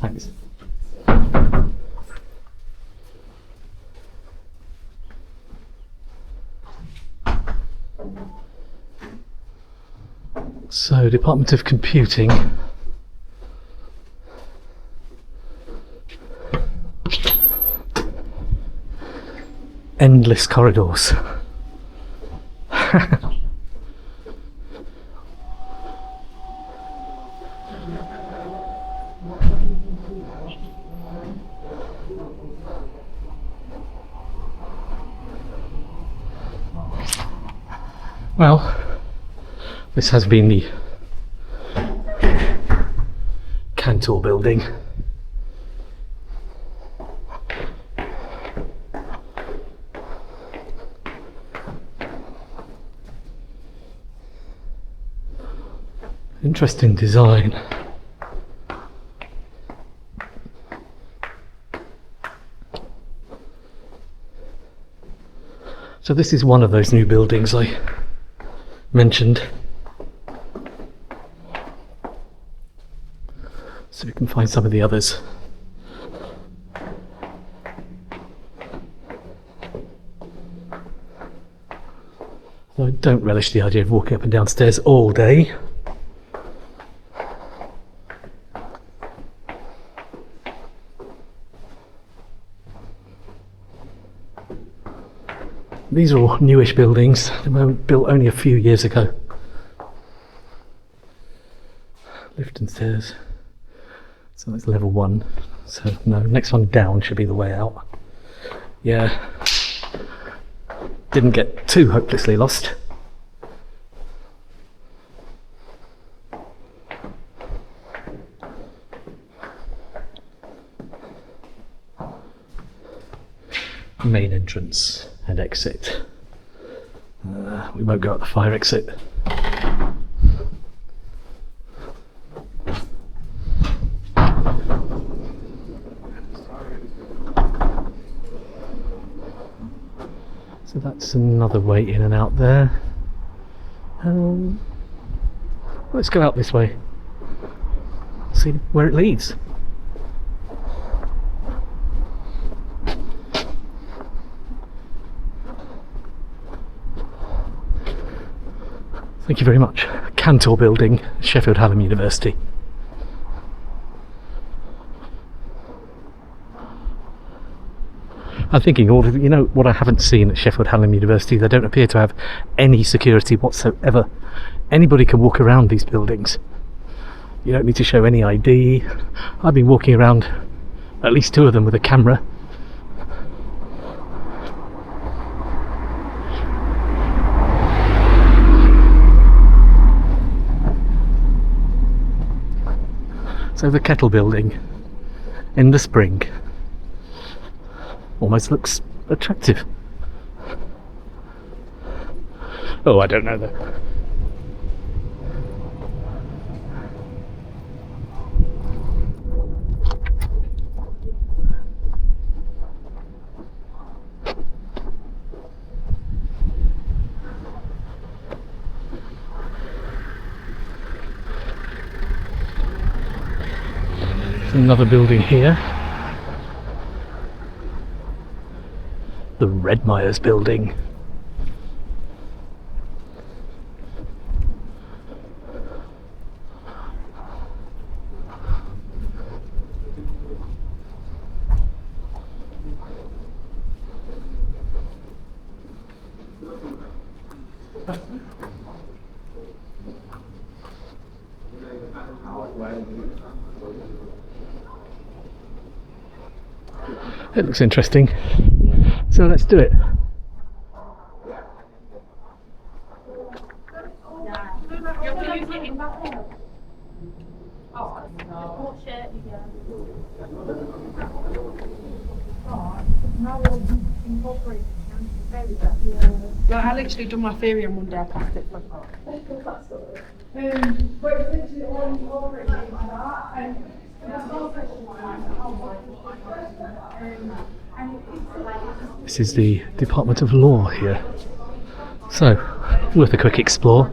Thanks. So, Department of Computing. Endless corridors. Well, this has been the CANTOR building. Interesting design. So this is one of those new buildings I mentioned. So we can find some of the others. I don't relish the idea of walking up and down stairs all day. These are all newish buildings. They were built only a few years ago. Lift and stairs. So that's level 1. So no, next one down should be the way out. Yeah. Didn't get too hopelessly lost. Main entrance and exit. We won't go up the fire exit. So that's another way in and out there. Let's go out this way. See where it leads. Thank you very much. CANTOR Building, Sheffield Hallam University. I'm thinking, you know what I haven't seen at Sheffield Hallam University? They don't appear to have any security whatsoever. Anybody can walk around these buildings. You don't need to show any ID. I've been walking around at least 2 of them with a camera. So the Kettle Building in the spring almost looks attractive. Oh, I don't know though. Another building here, the REDMIRES Building. It looks interesting, so let's do it. Well, I literally done my theory on Monday. I passed it. This is the Department of Law here, so worth a quick explore.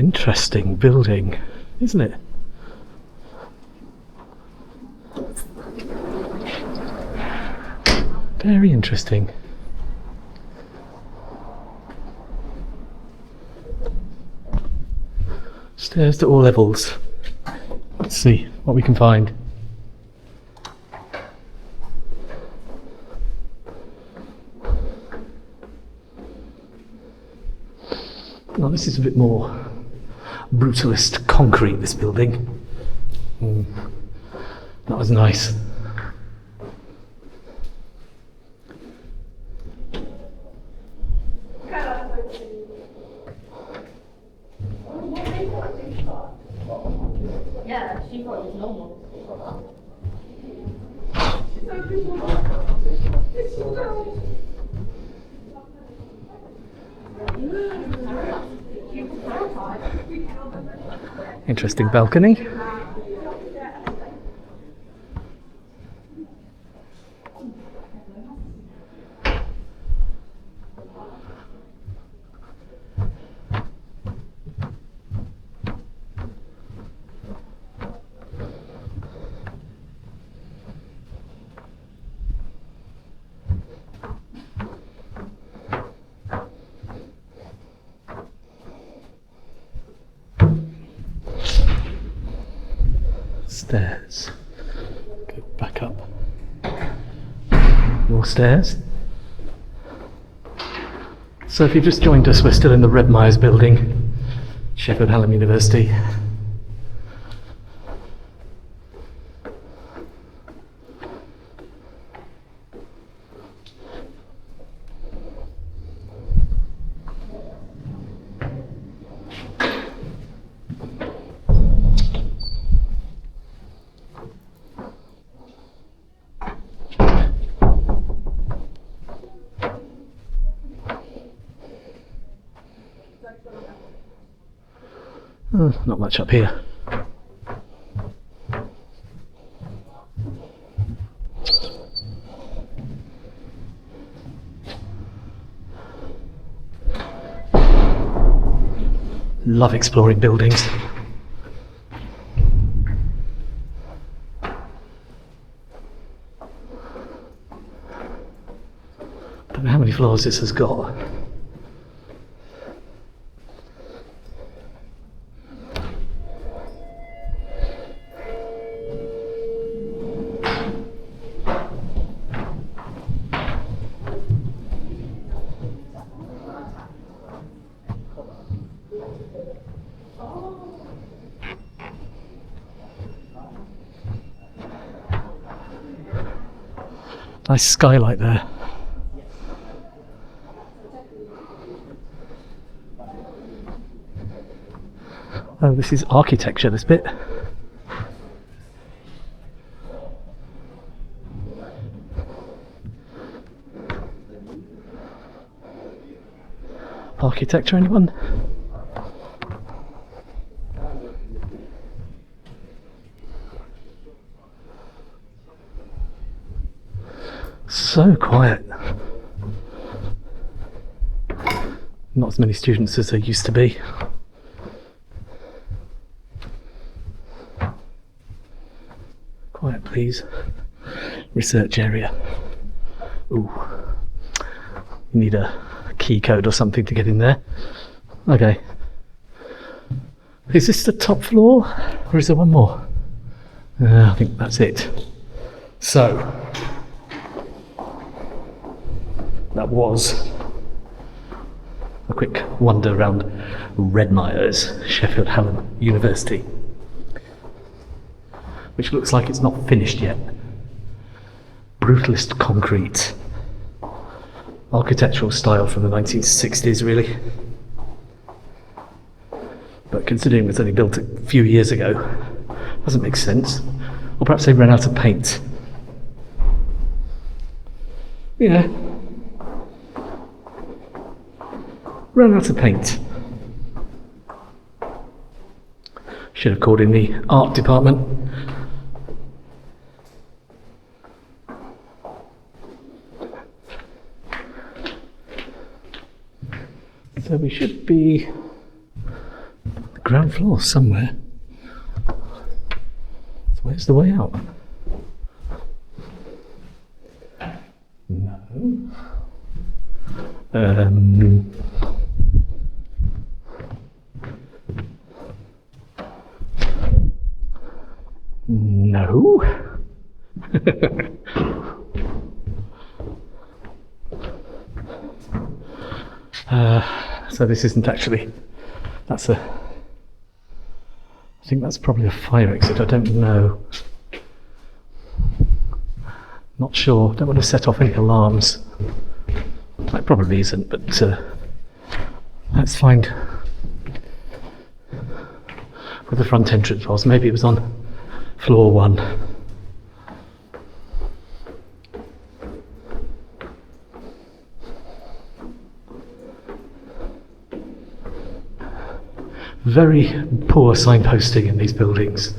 Interesting building, isn't it? Very interesting. Stairs to all levels. Let's see what we can find. Well, this is a bit more brutalist concrete, this building. That was nice. Yeah, she thought it was normal. Interesting balcony. Stairs. Go back up. More stairs. So if you've just joined us, we're still in the REDMIRES building, Sheffield Hallam University. Not much up here. Love exploring buildings. Don't know how many floors this has got. Nice skylight there. Oh, this is architecture, this bit. Architecture, anyone? So quiet. Not as many students as there used to be. Quiet, please. Research area. Ooh. You need a key code or something to get in there. Okay. Is this the top floor? Or is there one more? I think that's it. So, that was a quick wander around REDMIRES, Sheffield Hallam University, which looks like it's not finished yet. Brutalist concrete. Architectural style from the 1960s, really. But considering it was only built a few years ago, doesn't make sense. Or perhaps they ran out of paint. Yeah. Ran out of paint. Should have called in the art department. So we should be ground floor somewhere. So where's the way out? No. No. So this isn't actually, that's a, I think that's probably a fire exit, I don't know. Not sure, don't want to set off any alarms. It probably isn't, but let's find where the front entrance was. Maybe it was on floor 1. Very poor signposting in these buildings.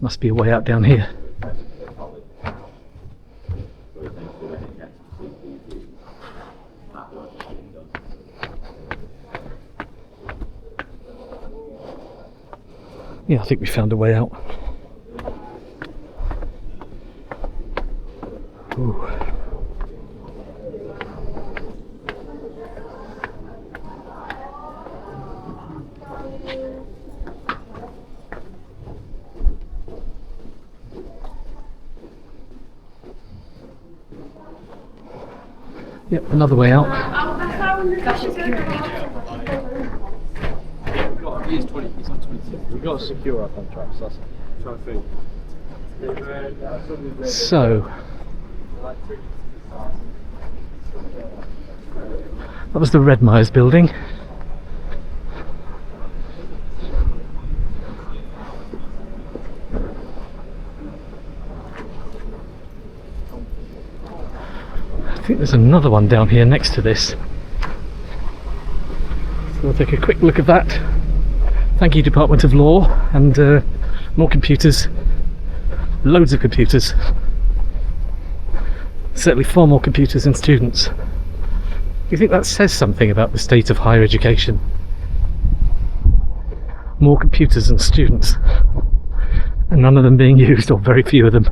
Must be a way out down here. Yeah, I think we found a way out. Ooh. Yep, another way out. We've got to secure our contracts, that's trying to think. So, that was the REDMIRES building. I think there's another one down here next to this. So we'll take a quick look at that. Thank you, Department of Law, and more computers. Loads of computers. Certainly far more computers than students. Do you think that says something about the state of higher education? More computers than students, and none of them being used, or very few of them.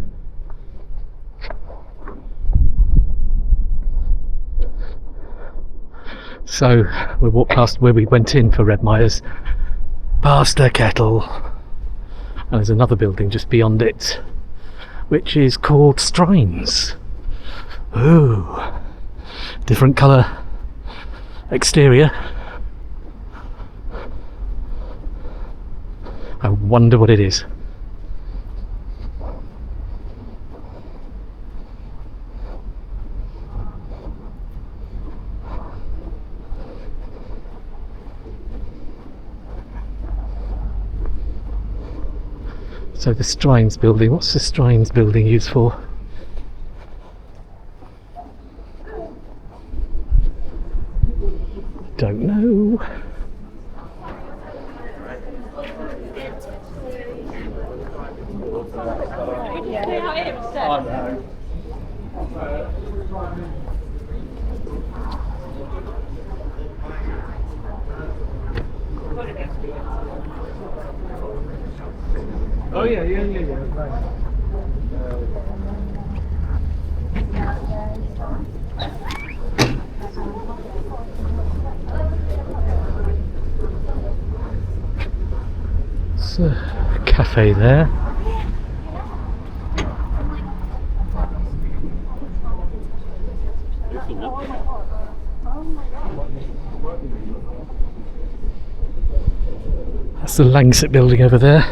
So we walked past where we went in for REDMIRES, past a kettle, and there's another building just beyond it, which is called STRINES. Ooh, different colour exterior. I wonder what it is. So the STRINES building, what's the STRINES building used for? Don't know. Oh yeah. Right. It's a cafe there. That's the LANGSETT building over there.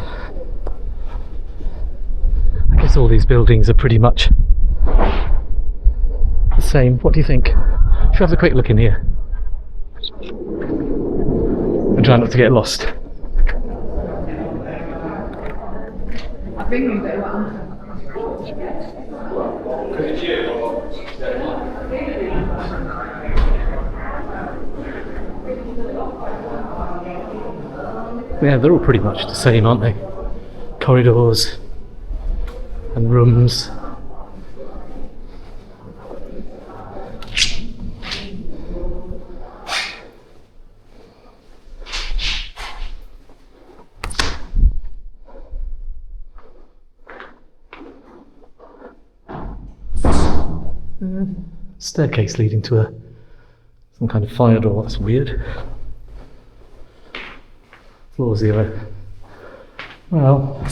I guess all these buildings are pretty much the same. What do you think? Should we have a quick look in here? And try not to get lost. Yeah, they're all pretty much the same, aren't they? Corridors and rooms. Staircase leading to some kind of fire door. That's weird. Floor 0. Well,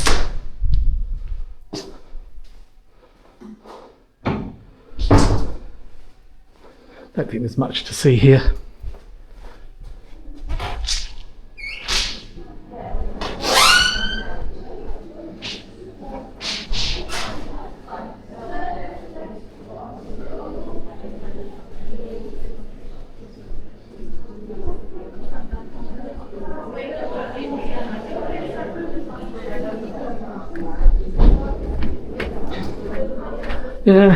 don't think there's much to see here. Yeah,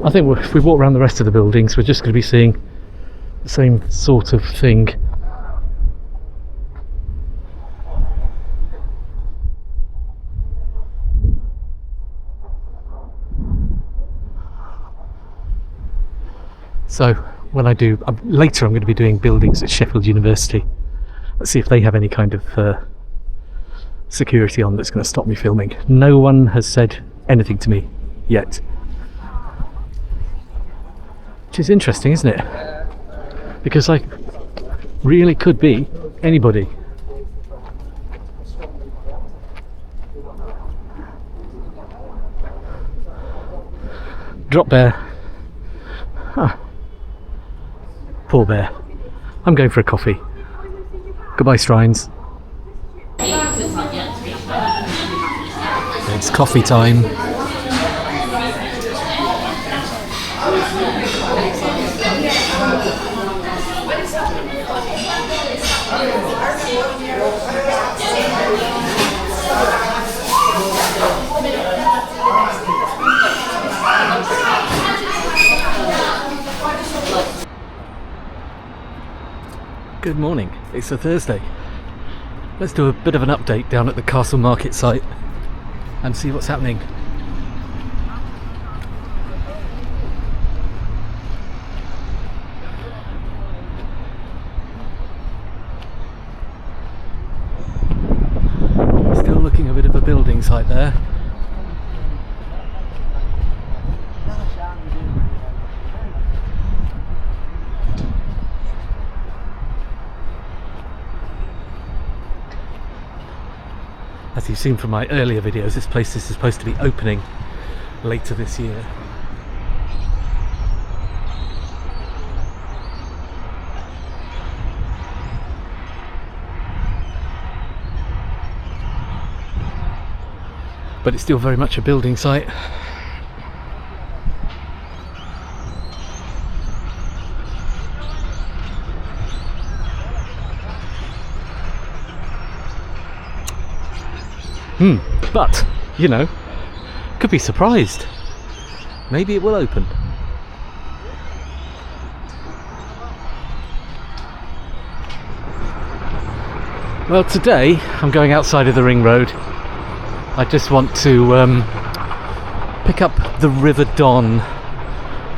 I think if we walk around the rest of the buildings, we're just going to be seeing the same sort of thing. So when I do, later I'm going to be doing buildings at Sheffield University. Let's see if they have any kind of security on that's going to stop me filming. No one has said anything to me yet, which is interesting, isn't it? Because I really could be anybody. Drop bear. Huh. Poor bear. I'm going for a coffee. Goodbye, Strines. It's coffee time. Good morning, it's a Thursday. Let's do a bit of an update down at the Castle Market site and see what's happening. Still looking a bit of a building site there. As you've seen from my earlier videos, this place is supposed to be opening later this year. But it's still very much a building site. But, you know, could be surprised. Maybe it will open. Well, today I'm going outside of the ring road. I just want to pick up the River Don,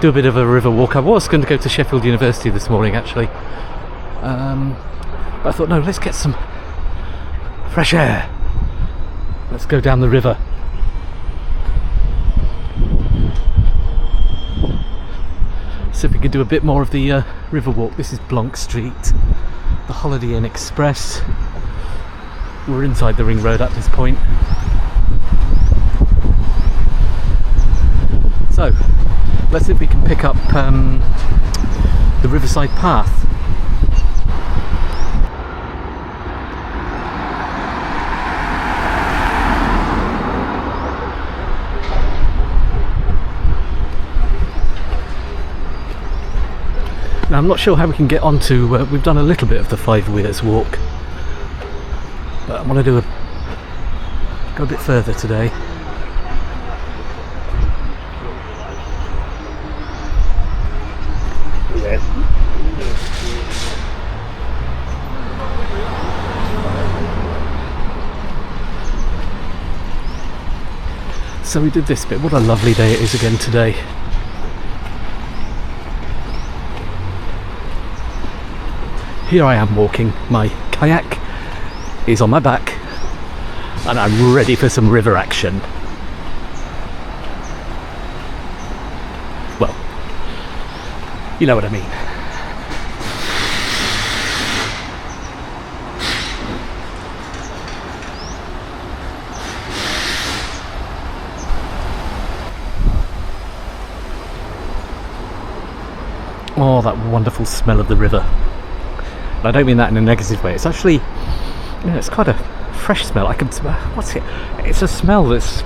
do a bit of a river walk. I was going to go to Sheffield University this morning actually, but I thought no, let's get some fresh air. Let's go down the river. See if we can do a bit more of the river walk. This is Blonk Street, the Holiday Inn Express. We're inside the ring road at this point. So, let's see if we can pick up the Riverside Path. Now I'm not sure how we can get onto, we've done a little bit of the 5 Weirs Walk, but I want to go a bit further today. So we did this bit. What a lovely day it is again today. Here I am walking. My kayak is on my back and I'm ready for some river action. Well, you know what I mean. Oh, that wonderful smell of the river. And I don't mean that in a negative way. It's actually, you know, it's quite a fresh smell. I can smell, what's it? It's a smell that's,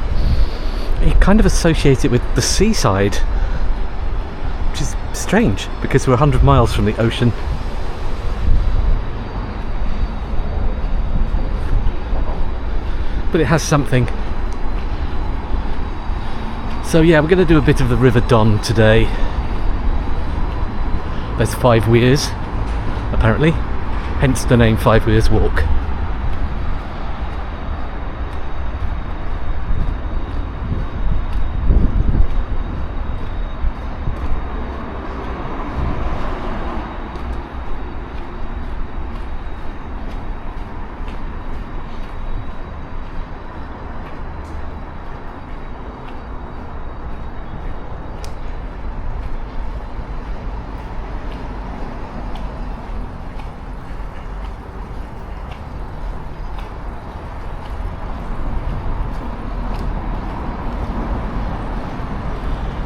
you kind of associate it with the seaside, which is strange because we're 100 miles from the ocean. But it has something. So yeah, we're going to do a bit of the River Don today. There's 5 weirs, apparently, hence the name 5 Weirs Walk.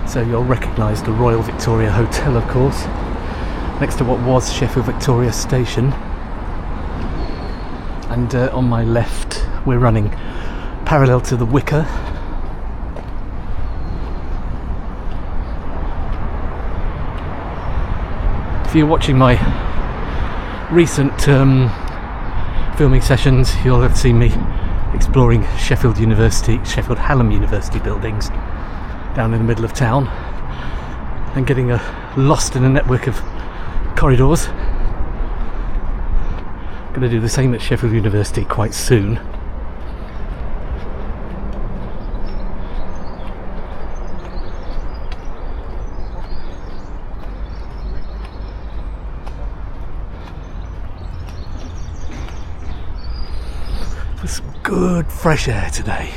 So you'll recognise the Royal Victoria Hotel, of course, next to what was Sheffield Victoria Station. And on my left we're running parallel to the Wicker. If you're watching my recent filming sessions, you'll have seen me exploring Sheffield Hallam University buildings down in the middle of town and getting lost in a network of corridors. Going to do the same at Sheffield University quite soon. For some good fresh air today.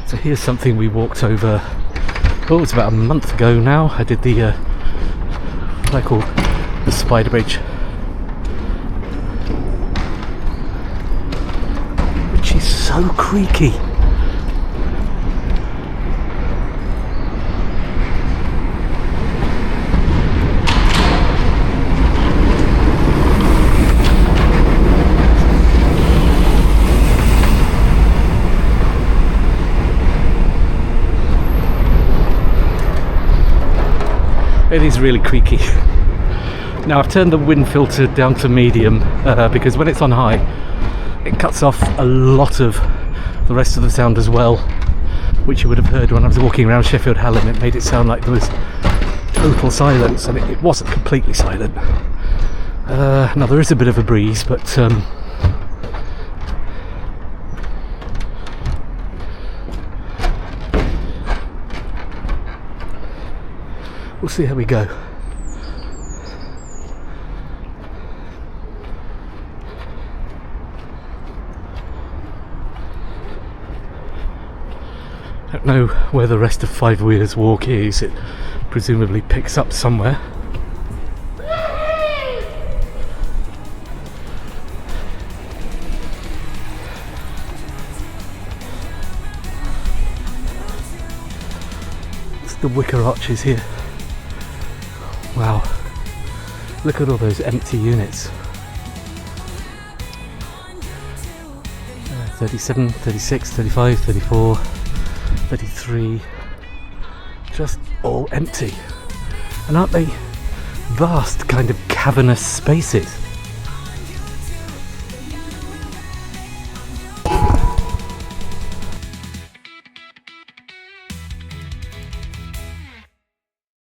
So here's something we walked over, oh, it was about a month ago now. I did the, what I call the spider bridge, which is so creaky. It is really creaky. Now I've turned the wind filter down to medium because when it's on high it cuts off a lot of the rest of the sound as well, which you would have heard when I was walking around Sheffield Hallam. It made it sound like there was total silence, and it wasn't completely silent. Now there is a bit of a breeze, but we'll see how we go. I don't know where the rest of 5 Weirs Walk is. It presumably picks up somewhere. It's the Wicker Arches here. Wow, look at all those empty units. 37, 36, 35, 34, 33, just all empty. And aren't they vast kind of cavernous spaces?